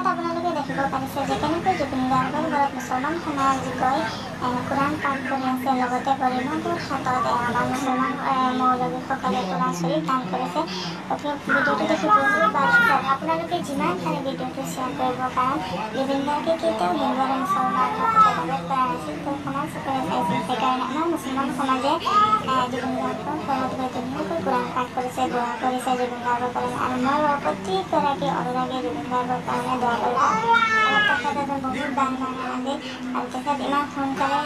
ইয়াত আপোনালোকে দেখিব পাৰিছে যে কেনেকৈ জুবিন গাৰ্গৰ ঘৰত মুছলমান সমাজিকৈ কোৰাণ পাঠ কৰি আছে, লগতে গৰিমাবোৰ হাতত আমাৰ মুছলমান মৌলবীসকলে কোৰাণ শ্বৰীফ দান কৰিছে। গতিকে ভিডিঅ'টো দেখি বহুত ভাল লাগিছে। আপোনালোকে যিমান পাৰে ভিডিঅ'টো শ্বেয়াৰ কৰিব, কাৰণ জুবিন গাৰ্গে কেতিয়াও হিন্দু আৰু মুছলমানৰ প্ৰতি প্ৰৱেশ কৰা নাছিল, তেওঁ সমাজ চকুৰে চাইছিল। সেইকাৰণে আমাৰ মুছলমান সমাজে জুবিন গাৰ্গৰ ঘৰত গৈ ধুনীয়াকৈ কোৰাণ পাঠ কৰিছে, দোৱা কৰিছে জুবিন গাৰ্গৰ কাৰণে। আৰু মই প্ৰত্যেকগৰাকী অনুৰাগী জুবিন গাৰ্গৰ কাৰণে দোৱা কৰিব। আৰু তেখেত এজন বহুত দান মানুহ, আৰু তেখেত ইমান সোনকালে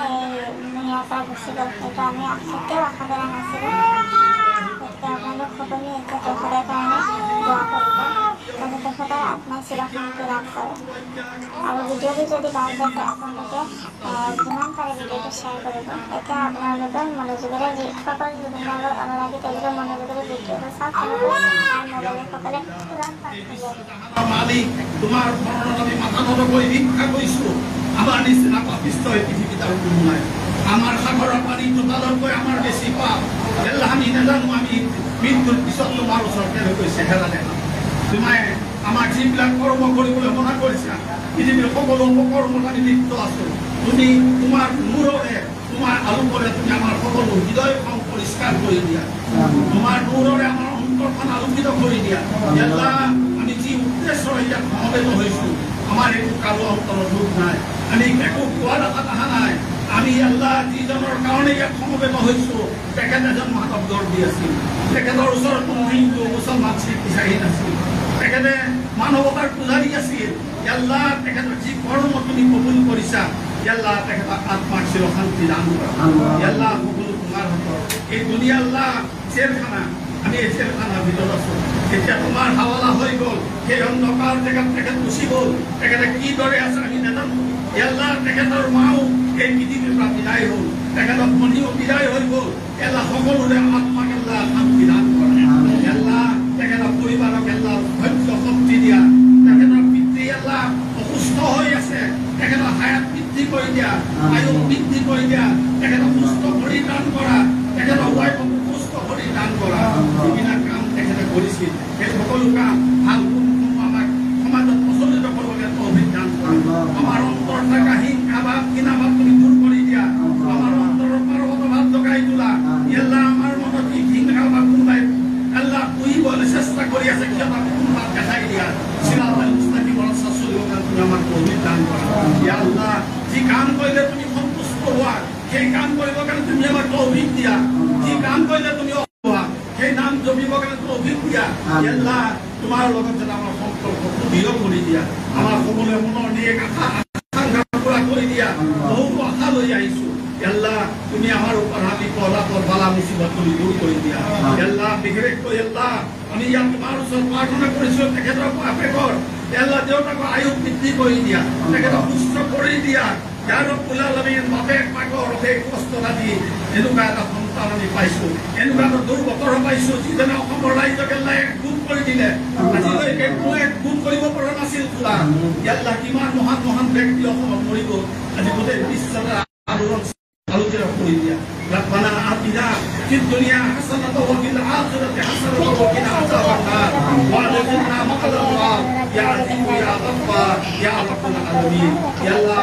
দুনিয়াৰ পৰা গুচি গ'ল, সেইটো আমি কেতিয়াও আশা কৰা নাছিলোঁ। গতিকে আপোনালোক সকলোৱে এতিয়া তেখেতৰ কাৰণে দোৱা কৰিব, যাতে তেখেতৰ আত্মাই চিৰশান্তি লাভ কৰে। আৰু ভিডিঅ'টো যদি ভাল পাইছে আপোনালোকে যিমান পাৰে ভিডিঅ'টো শ্বেয়াৰ কৰিব। এতিয়া আপোনালোকৰ মনোযোগেৰে যিসকল জুবিন গাৰ্গৰ অনুৰাগী তেওঁলোকৰ মনোযোগেৰে ভিডিঅ'টো চাওক। মৌলবীসকলে কোৰাণ পাঠ কৰি মালিক তোমাৰ মৰণত আমি মাথা নৰকৈ ভিক্ষা কৰিছোঁ। আমাৰ নিচিনা পাপিষ্ট পৃথিৱীত আৰু কোনো নাই। আমাৰ সাগৰৰ পানী তোতালতকৈ আমাৰ বেছি পাপ। আমি নাজানো আমি মৃত্যুৰ পিছত তোমাৰ ওচৰত কেনেকৈ চেহেৰা দেখা। তুমি আমাক যিবিলাক কৰ্ম কৰিবলৈ মনা কৰিছা, পৃথিৱীৰ সকলো অপকৰ্মত আমি লিপ্ত আছোঁ। তুমি তোমাৰ নূৰৰে তোমাৰ আলোকৰে তুমি আমাৰ সকলো হৃদয়খন পৰিষ্কাৰ কৰি দিয়া। তোমাৰ নূৰৰে আমাৰ অন্তৰখন আলোকিত কৰি দিয়া। আমি যি উদ্দেশ্যৰে ইয়াত সমবেত হৈছোঁ, আমাৰ একো কাৰো অন্তৰত দুখ নাই, আমি একো কোৱাৰ আশাত অহা নাই। আমি আল্লাহ যিজনৰ কাৰণে ইয়াত সমবেত হৈছোঁ, তেখেত এজন মানৱ দৰ্দী আছিল। তেখেতৰ ওচৰত কোনো হিন্দু মুছলমান শিখ ইছাহী নাছিল। তেখেতে মানৱতাৰ পূজাৰী আছিল। আল্লাহ তেখেতৰ যি কৰ্ম তুমি কবুল কৰিছা, আল্লাহ তেখেতক আত্মাক চিৰশান্তি দান কৰা। আল্লাহ সকলো তোমাৰ হাতত। এই দুনিয়া আল্লাহ জেলখানা, আমি এই জেলখানাৰ ভিতৰত আছোঁ। যেতিয়া তোমাৰ হাৱালা হৈ গ'ল, সেই অন্ধকাৰ জেগাত তেখেত গুচি গ'ল। তেখেতে কিদৰে আছে আমি নাজানো। আল্লাহ তেখেতৰ মাও এই পৃথিৱীৰ পৰা বিদায় হ'ল, তেখেতৰ ভনীও বিদায় হৈ গ'ল। আল্লাহ সকলোৰে আত্মাক আল্লাহ শান্তি দান কৰে। আল্লাহ তেখেতৰ পৰিবাৰক আল্লাহ ধৈৰ্য শক্তি দিয়া। তেখেতৰ পিতৃ আল্লাহ অসুস্থ হৈ আছে, তেখেতৰ হায়াত বৃদ্ধি কৰি দিয়া, আয়ু বৃদ্ধি কৰি দিয়া। তেখেতক সুস্থ কৰি দান কৰা, তেখেতৰ ৱাইফক সুস্থ কৰি দান কৰা। যিবিলাক কাম তেখেতে কৰিছিল, সেই সকলো কাম ভাল আমাক সমাজত প্ৰচলিত কৰিবলৈ তৌফিক দান কৰা। আমাৰ অন্তৰ থকা হিংসা ভাৱ ঘৃণা ভাৱ তুমি দূৰ কৰি দিয়া। আমাৰ অন্তৰৰ পাৰ্বত ভাৱ জগাই তোলা। আল্লাহ আমাৰ মনত কি হিংসা ভাৱ কোনোবাই আল্লাহ পুহিবলৈ চেষ্টা কৰি আছে, সিহঁতক কোনোবাই দেখাই দিয়া। সিৰাতাল মুস্তাকিমৰ ৰাস্তা চলিবৰ কাৰণে তুমি আমাক তৌফিক দান কৰা। আল্লাহ যি কাম কৰিলে তুমি সন্তুষ্ট হোৱা, সেই কাম কৰিবৰ কাৰণে তুমি আমাক তৌফিক দিয়া। যি কাম কৰিলে তুমি সেই নাম জপিবৰ কাৰণে তৌফিক দিয়া। আল্লাহ তোমাৰ লগত যেন আমাৰ সম্পৰ্কটো দৃঢ় কৰি দিয়া। আমাৰ সকলোৱে মনৰ নেক আশা পুৰা কৰি দিয়া। বহুতো আশা লৈ আহিছোঁ। আল্লাহ তুমি আমাৰ ওপৰত আমি পলাতৰ বালা মুচিবত তুমি দূৰ কৰি দিয়া। আল্লাহ বিশেষকৈ আল্লাহ আমি ইয়াত তোমাৰ ওচৰত প্ৰাৰ্থনা কৰিছোঁ, তেখেতৰ বাপেকৰ আল্লাহ দেউতাকৰ আয়ু বৃদ্ধি কৰি দিয়া, তেখেতক সুস্থ কৰি দিয়া। যাৰ কুলালামীন বাপেক মাকৰ অশেষ কষ্ট দি এনেকুৱা এটা সন্তান আমি পাইছোঁ, এনেকুৱা এটা দুৰ্বতৰ পাইছোঁ, যিজনে অসমৰ ৰাইজক আল্লাহ এক গুণ কৰি দিলে। আজিলৈকে কোনো এক গুণ কৰিব পৰা নাছিল। খোলা আল্লাহ কিমান মহান মহান ব্যক্তি অসমত মৰি গ'ল, আজি গোটেই বিশ্বতে আলোড়ন আলোচিত কৰি দিয়া। ربنا آتنا في الدنيا حسنة وفي الآخرة حسنة وقنا عذاب النار وأدخلنا مع الأبرار يا عزيز يا غفار يا رب العالمين. يا الله